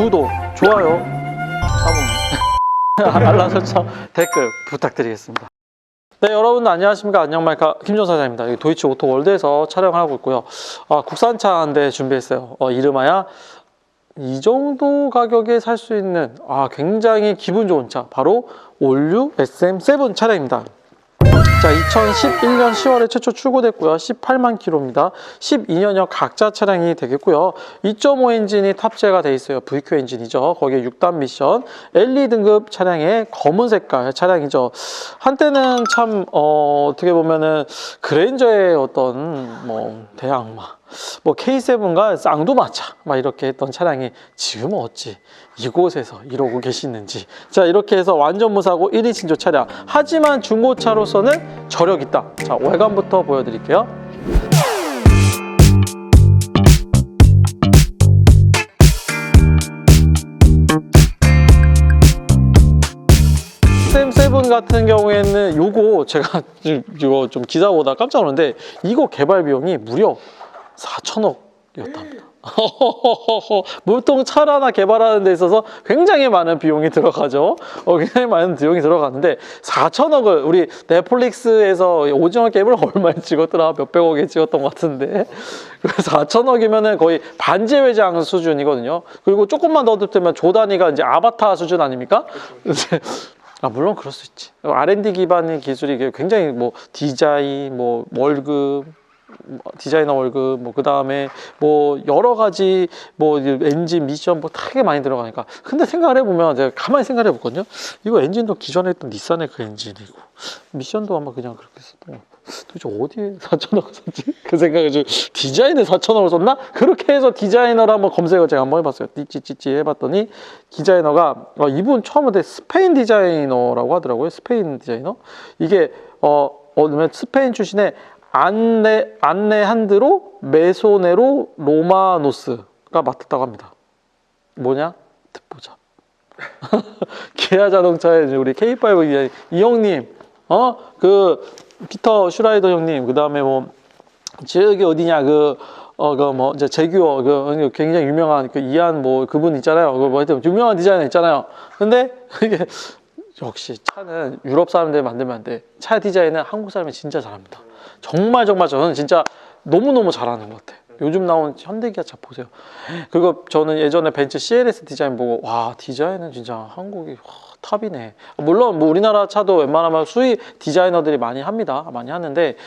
구독, 좋아요, 알람 설정, 댓글 부탁드리겠습니다. 네, 여러분 안녕하십니까. 안녕마이카 김종 사장입니다. 여기 도이치 오토월드에서 촬영을 하고 있고요. 국산차 한 대 준비했어요. 이름하여 이 정도 가격에 살 수 있는 굉장히 기분 좋은 차, 바로 올류 SM7 차량입니다. 자, 2011년 10월에 최초 출고됐고요. 18만 킬로입니다. 12년형 각자 차량이 되겠고요. 2.5 엔진이 탑재가 돼 있어요. VQ 엔진이죠. 거기에 6단 미션, LE 등급 차량의 검은 색깔 차량이죠. 한때는 참 어떻게 보면은 그랜저의 어떤 대항마, K7과 쌍두마차 막 이렇게 했던 차량이 지금은 어찌 이곳에서 이러고 계시는지. 자, 이렇게 해서 완전 무사고 1인 신조 차량, 하지만 중고차로서는 저력 있다. 자, 외관부터 보여드릴게요. SM7 같은 경우에는 요거 제가 이거 좀 기사 보다 깜짝 놀랐는데, 이거 개발 비용이 무려 4천억이었답니다. 보통 차를 하나 개발하는 데 있어서 굉장히 많은 비용이 들어가죠. 굉장히 많은 비용이 들어가는데 4천억을 우리 넷플릭스에서 오징어 게임을 얼마에 찍었더라? 몇백억에 찍었던 것 같은데, 4천억이면은 거의 반지 회장 수준이거든요. 그리고 조금만 더 듣면 조 단위가 이제 아바타 수준 아닙니까? 물론 그럴 수 있지. R&D 기반의 기술이 굉장히 디자인, 월급, 디자이너 월급, 그 다음에 여러 가지 엔진 미션 되게 많이 들어가니까. 근데 생각을 해보면, 제가 가만히 생각을 해봤거든요. 이거 엔진도 기존에 했던 닛산의 그 엔진이고, 미션도 아마 그냥 그렇게 썼던 거. 도대체 어디에 4천억을 썼지? 그 생각을 좀, 디자인에 4천억을 썼나? 그렇게 해서 디자이너를 한번 검색을 제가 한번 해봤어요. 찌찌찌 해봤더니, 디자이너가 이분 처음에 스페인 디자이너라고 하더라고요. 스페인 디자이너. 이게 스페인 출신의 안레한드로 메소네로 로마노스가 맡았다고 합니다. 뭐냐? 듣보자. 기아 자동차의 우리 K5 이 형님, 피터 슈라이더 형님, 그 다음에 저기 어디냐, 이제 제규어, 굉장히 유명한 이안 그분 있잖아요. 하여튼 유명한 디자이너 있잖아요. 근데 이게 역시 차는 유럽 사람들이 만들면 안 돼. 차 디자인은 한국 사람이 진짜 잘합니다. 정말 저는 진짜 너무너무 잘하는 것 같아요. 요즘 나온 현대기아 차 보세요. 그리고 저는 예전에 벤츠 CLS 디자인 보고, 와, 디자인은 진짜 한국이 탑이네. 물론 우리나라 차도 웬만하면 수입 디자이너들이 많이 합니다. 많이 하는데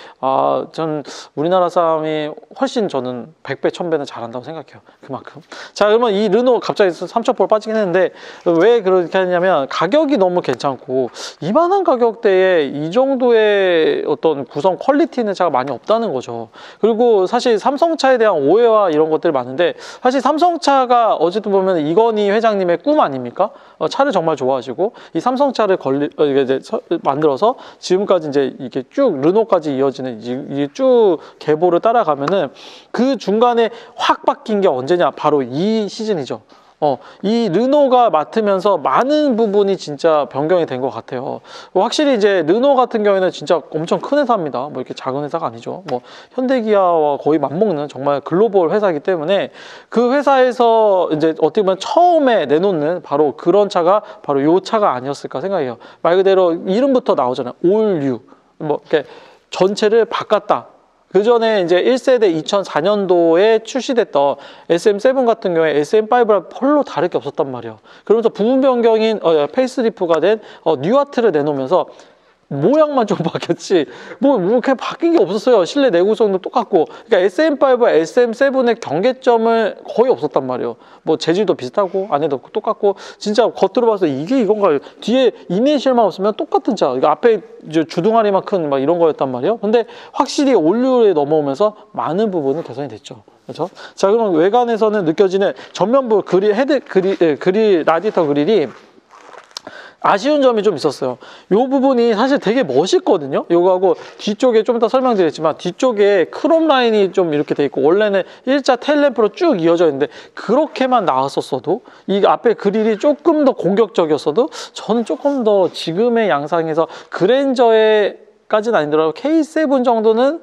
전 우리나라 사람이 훨씬 저는 100배, 1000배는 잘한다고 생각해요. 그만큼. 자, 그러면 이 르노 갑자기 3,000% 빠지긴 했는데, 왜 그렇게 했냐면 가격이 너무 괜찮고, 이만한 가격대에 이 정도의 어떤 구성 퀄리티 있는 차가 많이 없다는 거죠. 그리고 사실 삼성차에 대한 오해와 이런 것들이 많은데, 사실 삼성차가 어쨌든 보면 이건희 회장님의 꿈 아닙니까? 차를 정말 좋아하시고, 이 삼성차를 만들어서 지금까지 이제 이게 쭉 르노까지 이어지는 이 쭉 계보를 따라가면은, 그 중간에 확 바뀐 게 언제냐? 바로 이 시즌이죠. 이 르노가 맡으면서 많은 부분이 진짜 변경이 된 것 같아요. 확실히 이제 르노 같은 경우에는 진짜 엄청 큰 회사입니다. 이렇게 작은 회사가 아니죠. 현대기아와 거의 맞먹는 정말 글로벌 회사이기 때문에, 그 회사에서 이제 어떻게 보면 처음에 내놓는 바로 그런 차가 바로 이 차가 아니었을까 생각해요. 말 그대로 이름부터 나오잖아요. 올류. 이렇게 전체를 바꿨다. 그 전에 이제 1세대 2004년도에 출시됐던 SM7 같은 경우에 SM5랑 별로 다를 게 없었단 말이에요. 그러면서 부분 변경인 페이스리프가 된 뉴아트를 내놓으면서 모양만 좀 바뀌었지 그냥 바뀐 게 없었어요. 실내 내구성도 똑같고. 그러니까 SM5와 SM7의 경계점을 거의 없었단 말이에요. 재질도 비슷하고 안에도 똑같고, 진짜 겉으로 봐서 이게 이건가, 뒤에 이니셜만 없으면 똑같은 차. 그러니까 앞에 이제 주둥아리만 큰 이런 거였단 말이에요. 근데 확실히 올류에 넘어오면서 많은 부분은 개선이 됐죠. 그렇죠? 자, 그럼 외관에서는 느껴지는 전면부 라디에이터 그릴이 아쉬운 점이 좀 있었어요. 이 부분이 사실 되게 멋있거든요. 이거하고 뒤쪽에 좀 이따 설명드리겠지만, 뒤쪽에 크롬 라인이 좀 이렇게 돼 있고, 원래는 일자 테일램프로 쭉 이어져 있는데, 그렇게만 나왔었어도, 이 앞에 그릴이 조금 더 공격적이었어도, 저는 조금 더 지금의 양상에서 그랜저에까지는 아니더라도 K7 정도는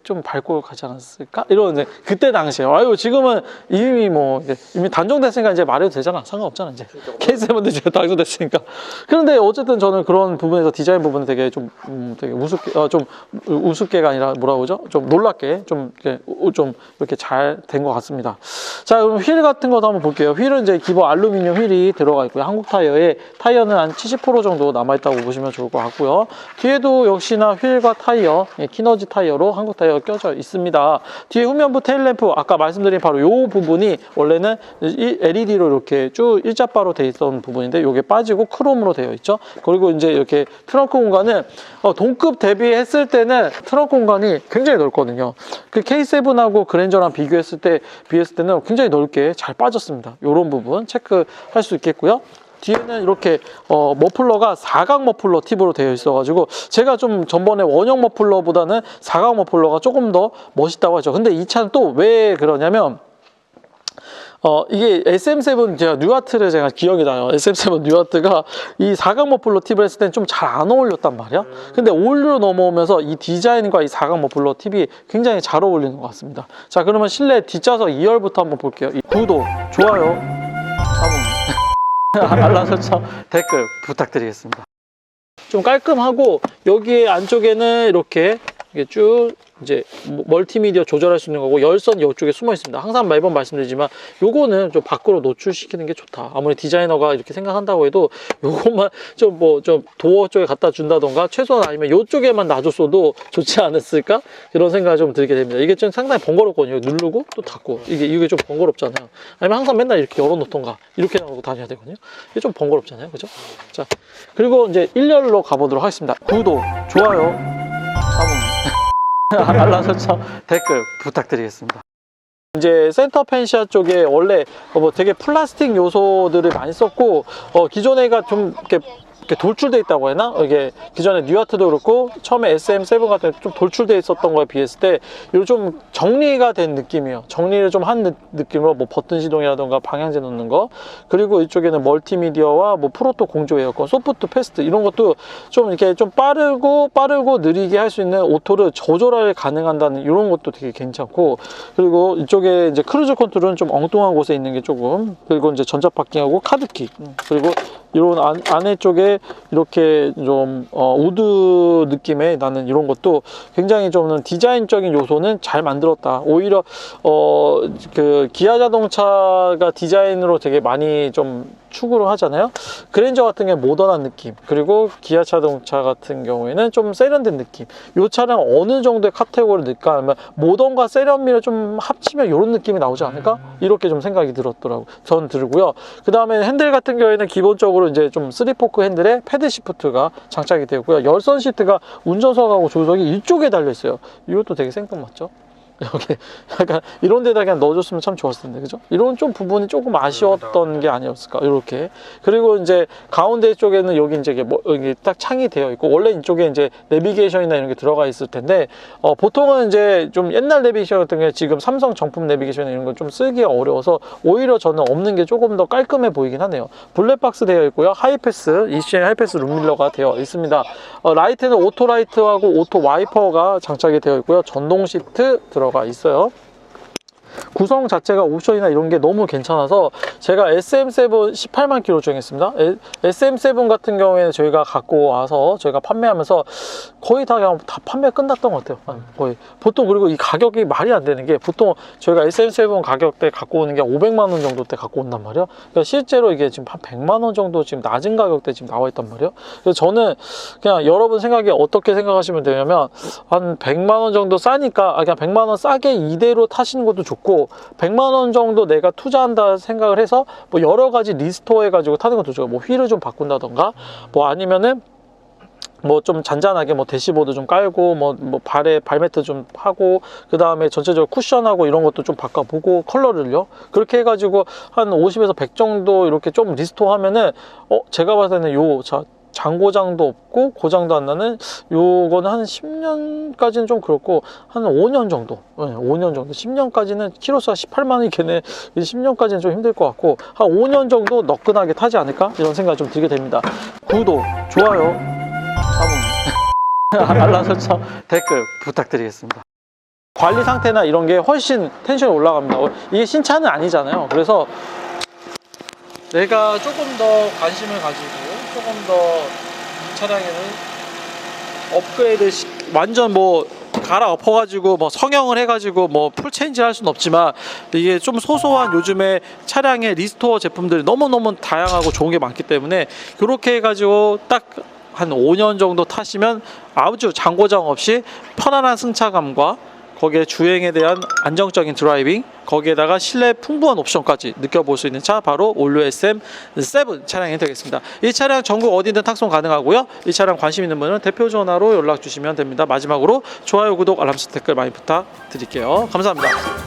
좀 밟고 가지 않았을까? 이런 이제 그때 당시에 아유 지금은 이미 뭐 이미 단종됐으니까 이제 말해도 되잖아. 상관없잖아 이제 K7도 이제 단종됐으니까. 그런데 어쨌든 저는 그런 부분에서 디자인 부분은 되게 좀 되게 우습게 좀 우습게가 아니라 뭐라 그러죠? 좀 놀랍게 좀 이렇게 잘 된 것 같습니다. 자 그럼 휠 같은 것도 한번 볼게요. 휠은 이제 기본 알루미늄 휠이 들어가 있고요. 한국 타이어에 타이어는 한 70% 정도 남아 있다고 보시면 좋을 것 같고요. 뒤에도 역시나 휠과 타이어 키너지 타이어로 한국 타이어가 껴져 있습니다. 뒤에 후면부 테일램프 아까 말씀드린 바로 이 부분이 원래는 LED로 이렇게 쭉 일자바로 돼 있던 부분인데 이게 빠지고 크롬으로 되어 있죠. 그리고 이제 이렇게 트렁크 공간은 동급 대비했을 때는 트렁크 공간이 굉장히 넓거든요. 그 K7하고 그랜저랑 비교했을 때는 굉장히 넓게 잘 빠졌습니다. 이런 부분 체크할 수 있겠고요. 뒤에는 이렇게 머플러가 사각 머플러 팁으로 되어 있어가지고 제가 좀 전번에 원형 머플러보다는 사각 머플러가 조금 더 멋있다고 하죠. 근데 이 차는 또 왜 그러냐면 이게 SM7 제가 뉴아트를 제가 기억이 나요. SM7 뉴아트가 이 사각 머플러 팁을 했을 때는 좀 잘 안 어울렸단 말이야. 근데 올류로 넘어오면서 이 디자인과 이 사각 머플러 팁이 굉장히 잘 어울리는 것 같습니다. 자 그러면 실내 뒷좌석 2열부터 한번 볼게요. 구독, 좋아요, 알람 설정, 댓글 부탁드리겠습니다. 좀 깔끔하고 여기에 안쪽에는 이렇게 쭉 이제 멀티미디어 조절할 수 있는 거고 열선이 이쪽에 숨어 있습니다. 항상 매번 말씀드리지만 요거는 좀 밖으로 노출시키는 게 좋다. 아무리 디자이너가 이렇게 생각한다고 해도 요것만 좀 도어 쪽에 갖다 준다던가 최소한 아니면 요쪽에만 놔줬어도 좋지 않았을까? 이런 생각이 좀 들게 됩니다. 이게 좀 상당히 번거롭거든요. 누르고 또 닫고 이게 좀 번거롭잖아요. 아니면 항상 맨날 이렇게 열어놓던가 이렇게 놔두고 다녀야 되거든요. 이게 좀 번거롭잖아요. 그죠? 자 그리고 이제 1열로 가보도록 하겠습니다. 구독, 좋아요, 알람 설정, 댓글 부탁드리겠습니다. 이제 센터 펜시아 쪽에 원래 뭐 되게 플라스틱 요소들을 많이 썼고 기존에가 좀 이렇게 돌출돼 있다고 해나? 이게 기존에 뉴아트도 그렇고 처음에 SM7 같은 게 좀 돌출돼 있었던 거에 비했을 때 이거 좀 정리가 된 느낌이에요. 정리를 좀 한 느낌으로 뭐 버튼 시동이라던가 방향제 놓는 거, 그리고 이쪽에는 멀티미디어와 뭐 프로토 공조 에어컨, 소프트 패스트 이런 것도 좀 이렇게 좀 빠르고 느리게 할 수 있는 오토를 조절을 가능한다는 이런 것도 되게 괜찮고, 그리고 이쪽에 이제 크루즈 컨트롤은 좀 엉뚱한 곳에 있는 게 조금, 그리고 이제 전자 파킹하고 카드키, 그리고 이런 안에 쪽에 이렇게 좀 우드 느낌의 나는 이런 것도 굉장히 좀 디자인적인 요소는 잘 만들었다. 오히려 그 기아 자동차가 디자인으로 되게 많이 좀 추구를 하잖아요. 그랜저 같은 게 모던한 느낌, 그리고 기아 자동차 같은 경우에는 좀 세련된 느낌. 이 차량 어느 정도의 카테고리를 넣을까 하면 모던과 세련미를 좀 합치면 이런 느낌이 나오지 않을까? 이렇게 좀 생각이 들었더라고요. 전 들고요. 그 다음에 핸들 같은 경우에는 기본적으로 이제 좀 3포크 핸들에 패드 시프트가 장착이 되고요. 열선 시트가 운전석하고 조수석이 이쪽에 달려 있어요. 이것도 되게 생뚱맞죠? 여기 약간 이런 데다 그냥 넣어줬으면 참 좋았을 텐데, 그죠? 이런 좀 부분이 조금 아쉬웠던 게 아니었을까, 이렇게. 그리고 이제 가운데 쪽에는 여기 이제 여기 딱 창이 되어 있고, 원래 이쪽에 이제 내비게이션이나 이런 게 들어가 있을 텐데, 보통은 이제 좀 옛날 내비게이션 같은 게 지금 삼성 정품 내비게이션 이런 건 좀 쓰기가 어려워서 오히려 저는 없는 게 조금 더 깔끔해 보이긴 하네요. 블랙박스 되어 있고요. 하이패스, ECN 하이패스 룸밀러가 되어 있습니다. 라이트는 오토 라이트하고 오토 와이퍼가 장착이 되어 있고요. 전동 시트 들어가 있어요. 구성 자체가 옵션이나 이런 게 너무 괜찮아서 제가 SM7 18만 킬로 주행했습니다. SM7 같은 경우에는 저희가 갖고 와서 저희가 판매하면서 거의 다 그냥 다 판매 끝났던 것 같아요. 거의. 보통, 그리고 이 가격이 말이 안 되는 게, 보통 저희가 SM7 가격대 갖고 오는 게 500만 원 정도 때 갖고 온단 말이에요. 그러니까 실제로 이게 지금 한 100만 원 정도 지금 낮은 가격대 지금 나와 있단 말이에요. 그래서 저는 그냥 여러분 생각에 어떻게 생각하시면 되냐면, 한 100만 원 정도 싸니까 그냥 100만 원 싸게 이대로 타시는 것도 좋고, 100만 원 정도 내가 투자한다 생각을 해서 뭐 여러 가지 리스토어 해가지고 타는 것도 좋아요. 뭐 휠을 좀 바꾼다던가, 뭐 아니면은 뭐 좀 잔잔하게 뭐 대시보드 좀 깔고 뭐 발에 발매트 좀 하고, 그 다음에 전체적으로 쿠션하고 이런 것도 좀 바꿔보고, 컬러를요. 그렇게 해가지고 한 50에서 100 정도 이렇게 좀 리스토어 하면은 제가 봤을 때는 자 장고장도 없고 고장도 안 나는 요거는 한 10년까지는 좀 그렇고, 한 5년 정도, 5년 정도, 10년까지는 키로수가 18만 원이겠네. 10년까지는 좀 힘들 것 같고, 한 5년 정도 너끈하게 타지 않을까, 이런 생각이 좀 들게 됩니다. 구독, 좋아요, 알람 설정, 댓글 부탁드리겠습니다. 관리 상태나 이런 게 훨씬 텐션이 올라갑니다. 이게 신차는 아니잖아요. 그래서 내가 조금 더 관심을 가지고 조금 더 이 차량에는 업그레이드 완전 뭐 갈아엎어가지고 뭐 성형을 해가지고 뭐 풀체인지 할 수는 없지만 이게 좀 소소한 요즘에 차량의 리스토어 제품들이 너무너무 다양하고 좋은 게 많기 때문에 그렇게 해가지고 딱 한 5년 정도 타시면 아주 장고장 없이 편안한 승차감과 거기에 주행에 대한 안정적인 드라이빙, 거기에다가 실내 풍부한 옵션까지 느껴볼 수 있는 차 바로 올류 SM7 차량이 되겠습니다. 이 차량 전국 어디든 탁송 가능하고요. 이 차량 관심 있는 분은 대표 전화로 연락 주시면 됩니다. 마지막으로 좋아요, 구독, 알람 설정, 댓글 많이 부탁드릴게요. 감사합니다.